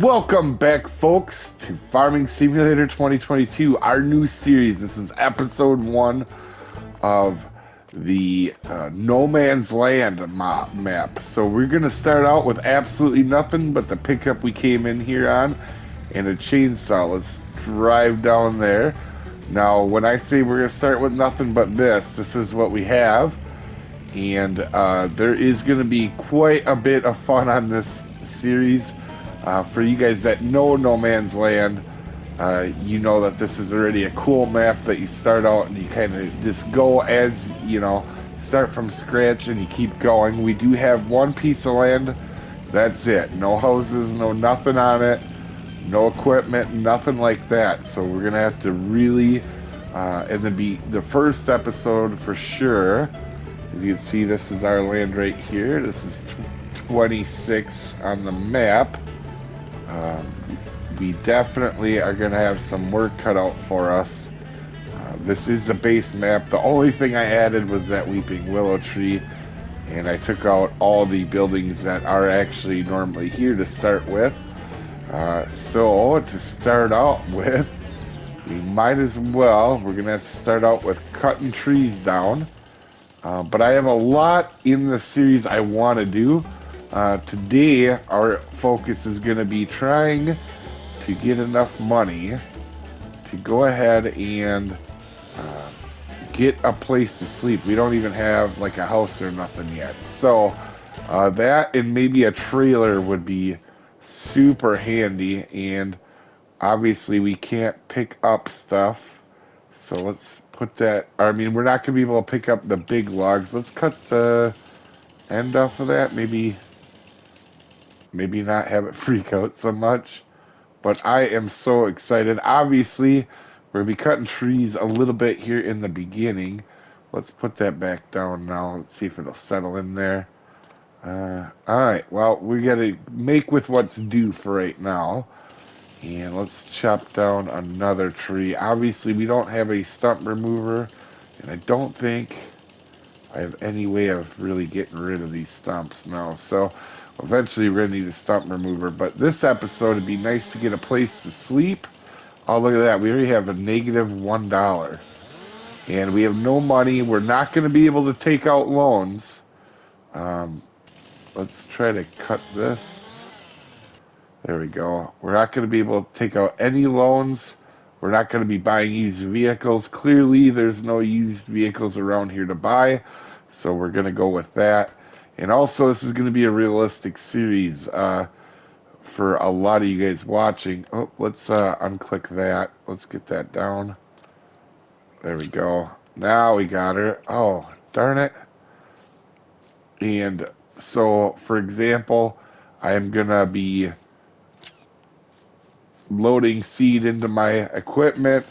Welcome back, folks, to Farming Simulator 2022, our new series. This is episode 1 of the No Man's Land map. So we're going to start out with absolutely nothing but the pickup we came in here on and a chainsaw. Let's drive down there. Now, when I say we're going to start with nothing but this is what we have. And there is going to be quite a bit of fun on this series. For you guys that know No Man's Land, you know that this is already a cool map that you start out and you kind of just go as, you know, start from scratch and you keep going. We do have one piece of land. That's it. No houses, no nothing on it, no equipment, nothing like that. So we're going to have to really, and then be the first episode for sure. As you can see, this is our land right here. This is 26 on the map. We definitely are going to have some work cut out for us. This is a base map. The only thing I added was that weeping willow tree, and I took out all the buildings that are actually normally here to start with. So to start out with, we might as well, we're going to have to start out with cutting trees down. But I have a lot in the series I want to do. Today, our focus is going to be trying to get enough money to go ahead and get a place to sleep. We don't even have like a house or nothing yet. So that and maybe a trailer would be super handy. And obviously we can't pick up stuff. So let's put that, I mean, we're not going to be able to pick up the big logs. Let's cut the end off of that. Maybe not have it freak out so much. But I am so excited. Obviously, we're going to be cutting trees a little bit here in the beginning. Let's put that back down now. Let's see if it'll settle in there. Alright, well, we got to make with what's due for right now. And let's chop down another tree. Obviously, we don't have a stump remover. And I don't think I have any way of really getting rid of these stumps now. So eventually we're going to need a stump remover. But this episode, it'd be nice to get a place to sleep. Oh, look at that. We already have a negative $1. And we have no money. We're not going to be able to take out loans. Let's try to cut this. There we go. We're not going to be able to take out any loans. We're not going to be buying used vehicles. Clearly, there's no used vehicles around here to buy. So we're going to go with that. And also, this is going to be a realistic series for a lot of you guys watching. Oh, let's unclick that. Let's get that down. There we go. Now we got her. Oh, darn it. And so, for example, I am going to be loading seed into my equipment,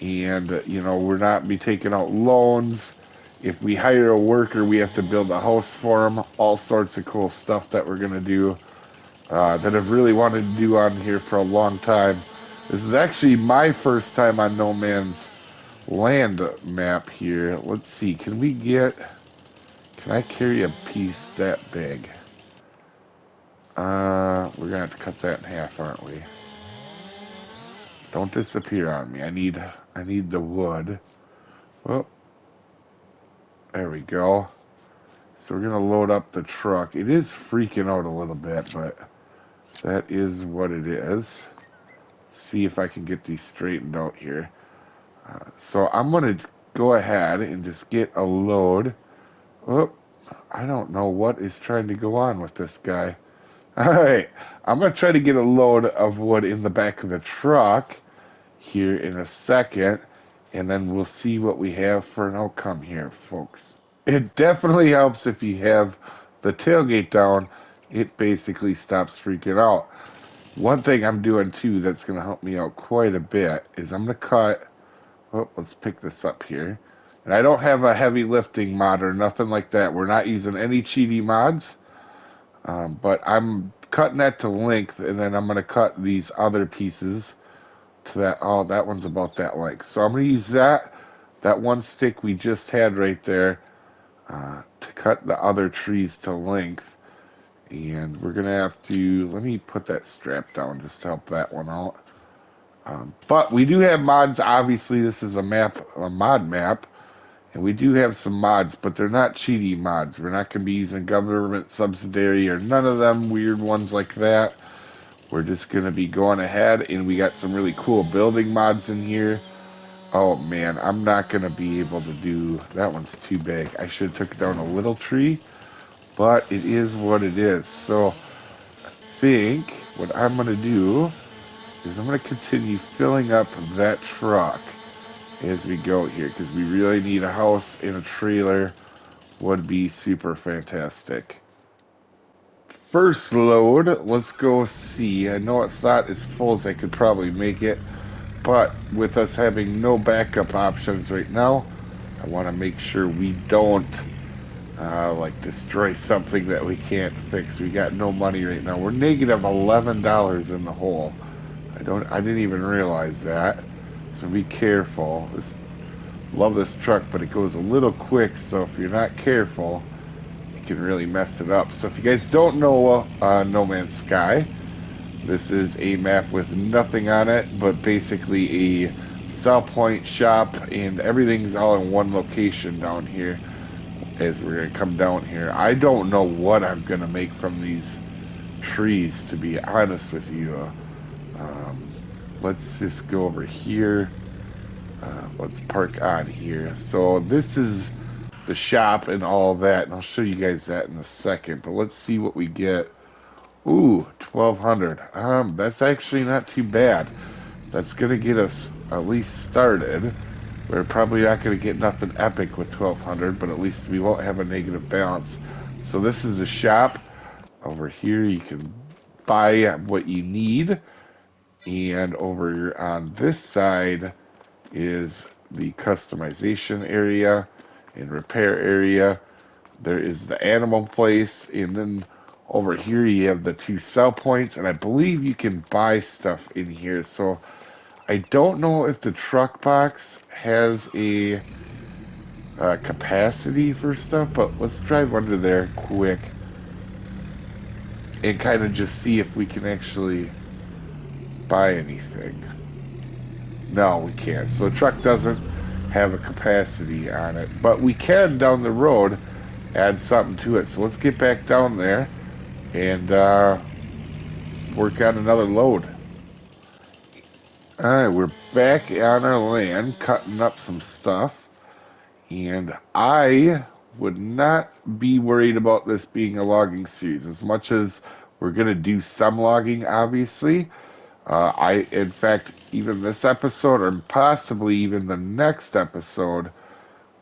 and you know, we're not be taking out loans. If we hire a worker, we have to build a house for them. All sorts of cool stuff that we're gonna do that I've really wanted to do on here for a long time. This is actually my first time on No Man's Land map here. Let's see, can I carry a piece that big? We're gonna have to cut that in half, aren't we? Don't disappear on me. I need the wood. Oh, there we go. So we're gonna load up the truck. It is freaking out a little bit, but that is what it is. See if I can get these straightened out here. So I'm gonna go ahead and just get a load. Oh, I don't know what is trying to go on with this guy. Alright, I'm gonna try to get a load of wood in the back of the truck here in a second, and then we'll see what we have for an outcome here, folks. It definitely helps if you have the tailgate down. It basically stops freaking out. One thing I'm doing too that's going to help me out quite a bit is I'm going to cut, oh, let's pick this up here. And I don't have a heavy lifting mod or nothing like that. We're not using any cheaty mods, but I'm cutting that to length, and then I'm going to cut these other pieces to that. Oh, that one's about that length. So I'm going to use that one stick we just had right there to cut the other trees to length. And we're going to have to, let me put that strap down just to help that one out. But we do have mods. Obviously, this is a mod map. And we do have some mods, but they're not cheaty mods. We're not going to be using government subsidiary or none of them weird ones like that. We're just going to be going ahead, and we got some really cool building mods in here. Oh, man, I'm not going to be able to do... That one's too big. I should have took down a little tree, but it is what it is. So I think what I'm going to do is I'm going to continue filling up that truck as we go here, because we really need a house and a trailer. Would be super fantastic. First load, let's go see. I know it's not as full as I could probably make it, but with us having no backup options right now, I want to make sure we don't like destroy something that we can't fix. We got no money right now. We're negative $11 in the hole. I didn't even realize that. So be careful. Love this truck, but it goes a little quick, so if you're not careful, you can really mess it up. So if you guys don't know No Man's Sky, this is a map with nothing on it, but basically a sell point shop, and everything's all in one location down here as we're going to come down here. I don't know what I'm going to make from these trees, to be honest with you. Let's just go over here. Let's park on here. So this is the shop and all that, and I'll show you guys that in a second. But let's see what we get. Ooh, 1,200. That's actually not too bad. That's gonna get us at least started. We're probably not gonna get nothing epic with 1,200, but at least we won't have a negative balance. So this is a shop. Over here, you can buy what you need, and over on this side is the customization area and repair area. There is the animal place, and then over here you have the 2 sell points, and I believe you can buy stuff in here. So I don't know if the truck box has a capacity for stuff, but let's drive under there quick and kind of just see if we can actually buy anything. No, we can't. So the truck doesn't have a capacity on it, but we can down the road add something to it. So let's get back down there and work on another load. Alright, we're back on our land, cutting up some stuff, and I would not be worried about this being a logging series, as much as we're going to do some logging, obviously. In fact, even this episode, or possibly even the next episode,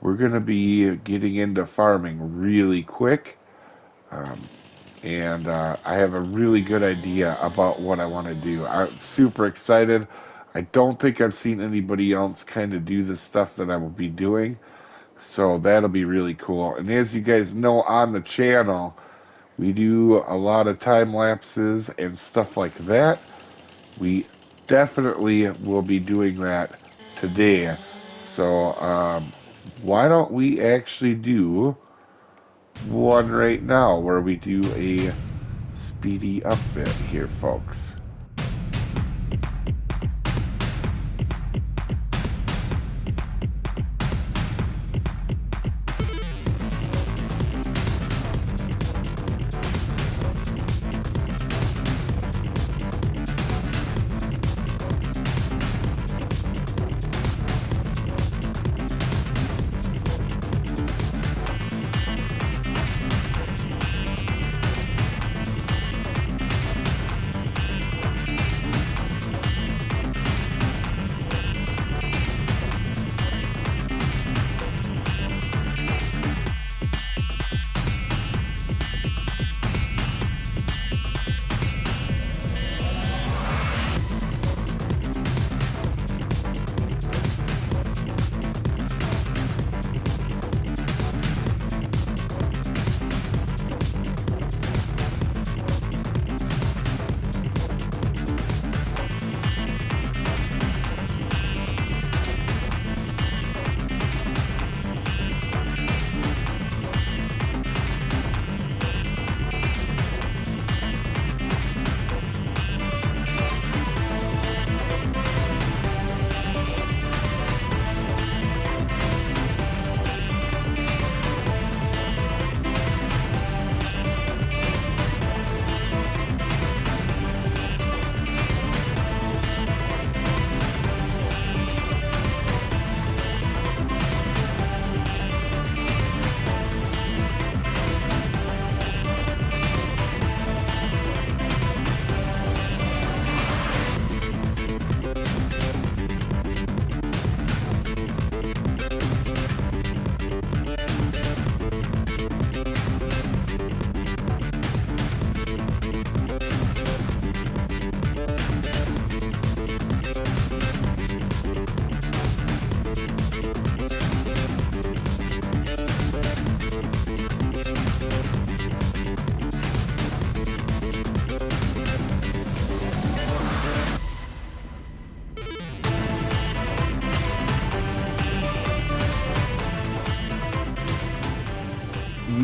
we're going to be getting into farming really quick. And I have a really good idea about what I want to do. I'm super excited. I don't think I've seen anybody else kind of do the stuff that I will be doing. So that'll be really cool. And as you guys know, on the channel, we do a lot of time lapses and stuff like that. We definitely will be doing that today. So why don't we actually do one right now where we do a speedy up bit here, folks.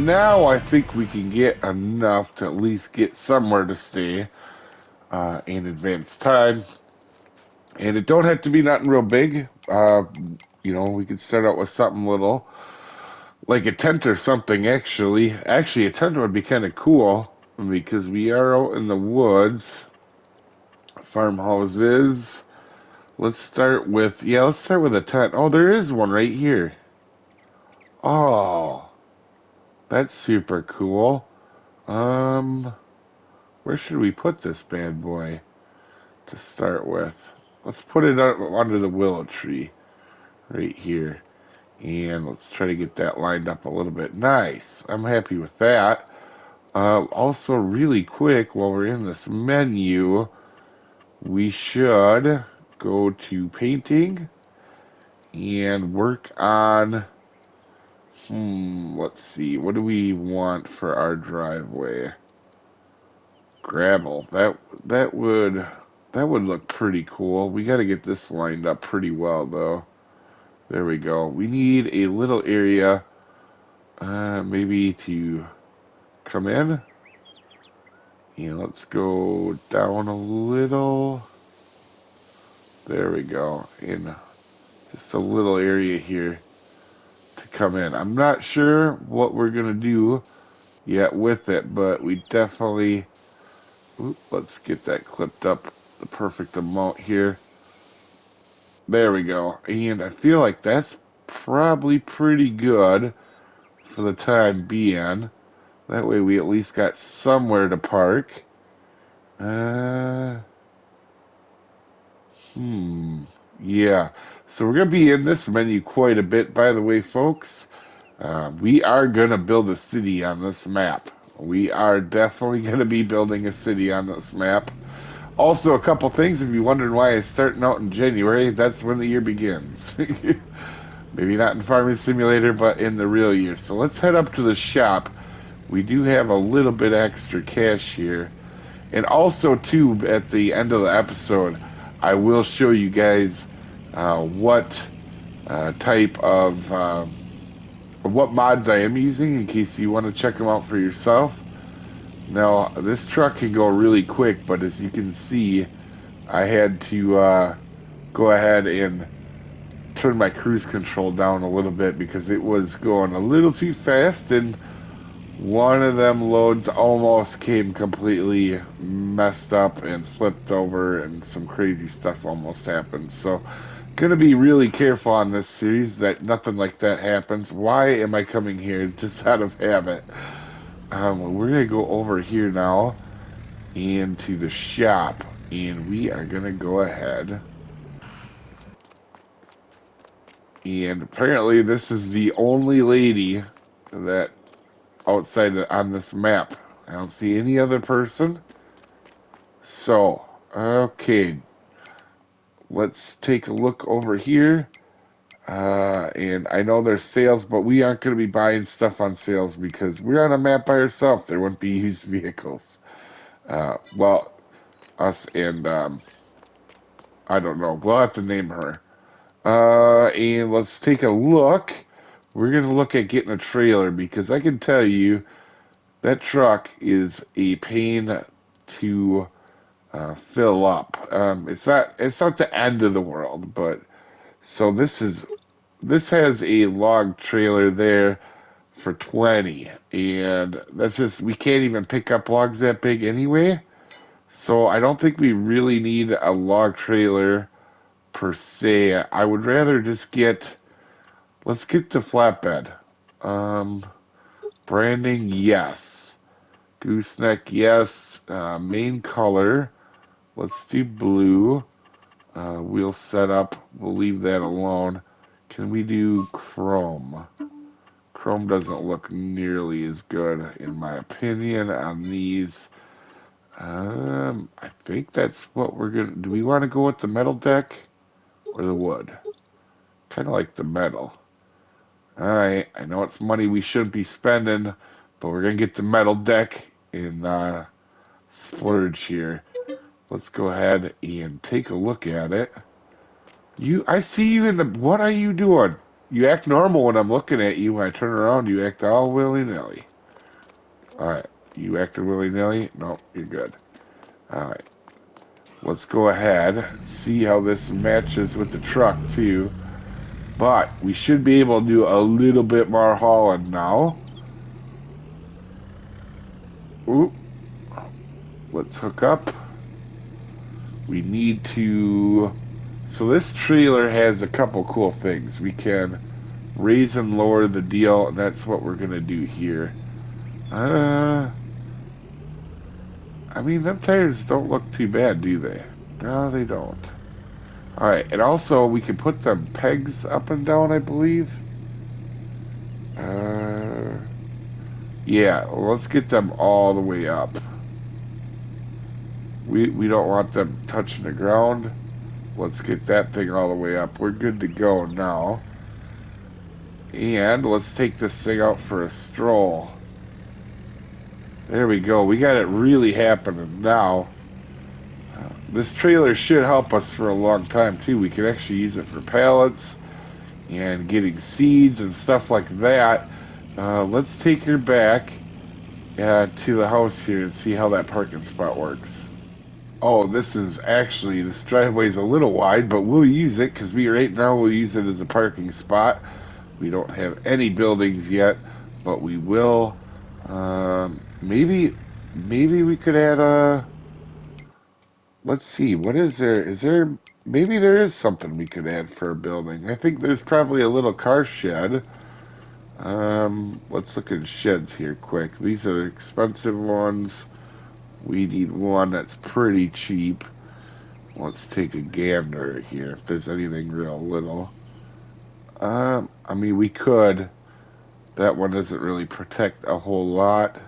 now I think we can get enough to at least get somewhere to stay in advance time. And it don't have to be nothing real big. You know, we could start out with something little, like a tent or something, actually. Actually, a tent would be kind of cool because we are out in the woods. Farmhouses. Let's start with a tent. Oh, there is one right here. Oh, that's super cool. Um, where should we put this bad boy to start with? Let's put it under the willow tree right here. And let's try to get that lined up a little bit. Nice. I'm happy with that. Also, really quick, while we're in this menu, we should go to painting and work on, let's see, what do we want for our driveway? Gravel. That would look pretty cool. We got to get this lined up pretty well, though. There we go. We need a little area, maybe to come in. And let's go down a little. There we go. In just a little area here to come in. I'm not sure what we're going to do yet with it, but we definitely... let's get that clipped up the perfect amount here. There we go. And I feel like that's probably pretty good for the time being. That way we at least got somewhere to park. Uh, yeah. So we're going to be in this menu quite a bit, by the way, folks. We are going to build a city on this map. We are definitely going to be building a city on this map. Also, a couple things, if you're wondering why it's starting out in January, that's when the year begins. Maybe not in Farming Simulator, but in the real year. So let's head up to the shop. We do have a little bit extra cash here. And also, too, at the end of the episode, I will show you guys what type of what mods I am using in case you want to check them out for yourself. Now, this truck can go really quick, but as you can see, I had to go ahead and turn my cruise control down a little bit because it was going a little too fast, and one of them loads almost came completely messed up and flipped over, and some crazy stuff almost happened. So, gonna be really careful on this series that nothing like that happens. Why am I coming here just out of habit? We're gonna go over here now into the shop, and we are gonna go ahead. And apparently, this is the only lady that outside on this map. I don't see any other person. So, okay, let's take a look over here. And I know there's sales, but we aren't going to be buying stuff on sales because we're on a map by ourselves. There wouldn't be used vehicles. Well, us and I don't know. We'll have to name her. And let's take a look. We're going to look at getting a trailer because I can tell you that truck is a pain to fill up. It's not the end of the world, but so this has a log trailer there for 20, and that's just we can't even pick up logs that big anyway. So I don't think we really need a log trailer per se. I would rather just let's get the flatbed. Um, Branding, yes. Gooseneck, yes. Main color, let's do blue. Wheel setup, we'll leave that alone. Can we do chrome? Chrome doesn't look nearly as good, in my opinion, on these. I think that's what we're gonna. Do we want to go with the metal deck or the wood? Kind of like the metal. Alright, I know it's money we shouldn't be spending, but we're gonna get the metal deck in splurge here. Let's go ahead and take a look at it. I see you in the. What are you doing? You act normal when I'm looking at you. When I turn around, you act all willy-nilly. All right. You acted willy-nilly? No, you're good. All right. Let's go ahead, see how this matches with the truck, too. But we should be able to do a little bit more hauling now. Ooh, let's hook up. We need to... So this trailer has a couple cool things. We can raise and lower the deal, and that's what we're going to do here. I mean, them tires don't look too bad, do they? No, they don't. All right, and also we can put the pegs up and down, I believe. Uh, yeah, well, let's get them all the way up. We don't want them touching the ground. Let's get that thing all the way up. We're good to go now. And let's take this thing out for a stroll. There we go. We got it really happening now. This trailer should help us for a long time, too. We can actually use it for pallets and getting seeds and stuff like that. Let's take her back to the house here and see how that parking spot works. Oh, this driveway's a little wide, but we'll use it because right now we'll use it as a parking spot. We don't have any buildings yet, but we will. Maybe we could add a. Let's see. What is there? Is there? Maybe there is something we could add for a building. I think there's probably a little car shed. Let's look at sheds here quick. These are expensive ones. We need one that's pretty cheap. Let's take a gander here if there's anything real little. I mean, we could. That one doesn't really protect a whole lot.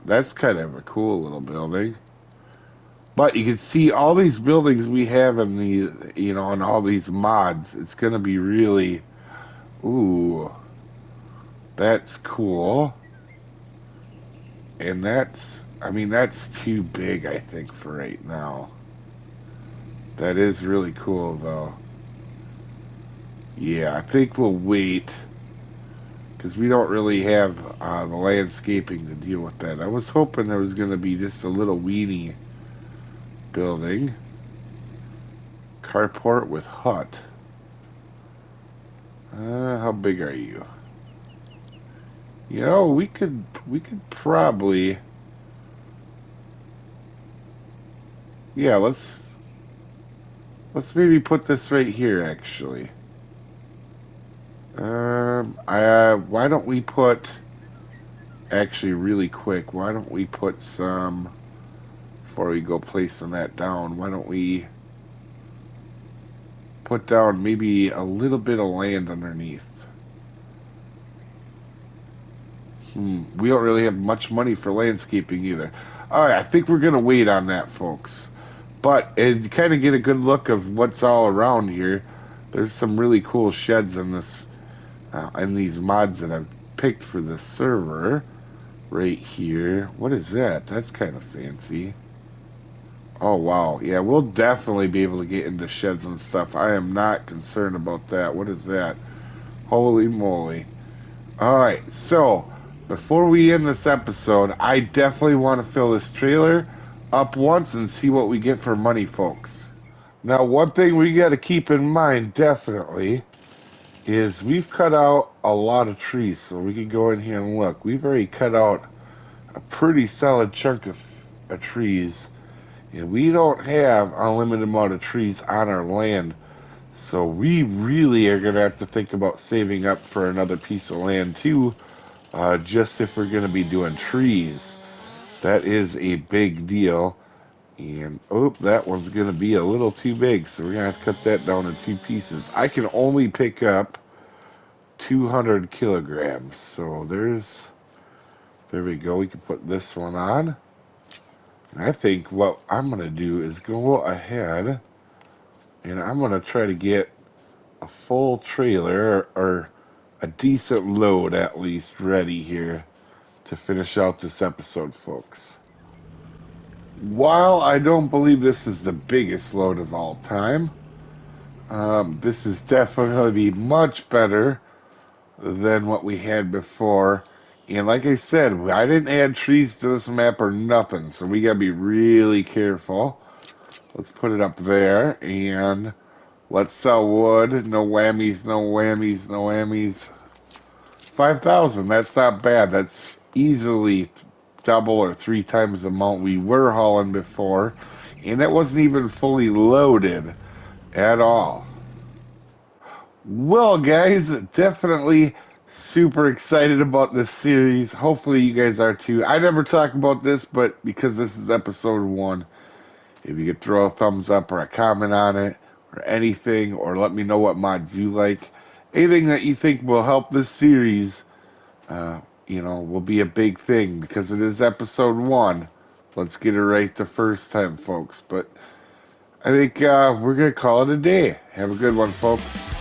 That's kind of a cool little building. But you can see all these buildings we have in the, in all these mods. It's going to be really, ooh, that's cool. And I mean, that's too big, I think, for right now. That is really cool, though. Yeah, I think we'll wait. Because we don't really have the landscaping to deal with that. I was hoping there was going to be just a little weenie building. Carport with hut. How big are you? You know, we could probably... Yeah, let's maybe put this right here, actually. Why don't we put... Actually, really quick, why don't we put some... Before we go placing that down, why don't we put down maybe a little bit of land underneath? We don't really have much money for landscaping either. All right, I think we're going to wait on that, folks. But as you kind of get a good look of what's all around here, there's some really cool sheds in this, in these mods that I've picked for this server right here. What is that? That's kind of fancy. Oh, wow. Yeah, we'll definitely be able to get into sheds and stuff. I am not concerned about that. What is that? Holy moly. All right, so before we end this episode, I definitely want to fill this trailer up once and see what we get for money, folks. Now, one thing we got to keep in mind, definitely, is we've cut out a lot of trees, so we can go in here and look. We've already cut out a pretty solid chunk of trees. And we don't have unlimited amount of trees on our land. So we really are going to have to think about saving up for another piece of land too. Just if we're going to be doing trees. That is a big deal. And, oh, that one's going to be a little too big. So we're going to have to cut that down in two pieces. I can only pick up 200 kilograms. So there we go. We can put this one on. I think what I'm going to do is go ahead and I'm going to try to get a full trailer or a decent load at least ready here to finish out this episode, folks. While I don't believe this is the biggest load of all time, This is definitely much better than what we had before. And like I said, I didn't add trees to this map or nothing, so we gotta be really careful. Let's put it up there, and let's sell wood. No whammies, no whammies, no whammies. 5,000, that's not bad. That's easily double or three times the amount we were hauling before. And that wasn't even fully loaded at all. Well, guys, definitely super excited about this series. Hopefully, you guys are too. I never talk about this, but because this is episode 1, if you could throw a thumbs up or a comment on it or anything, or let me know what mods you like, anything that you think will help this series, will be a big thing because it is episode 1. Let's get it right the first time, folks. But I think we're going to call it a day. Have a good one, folks.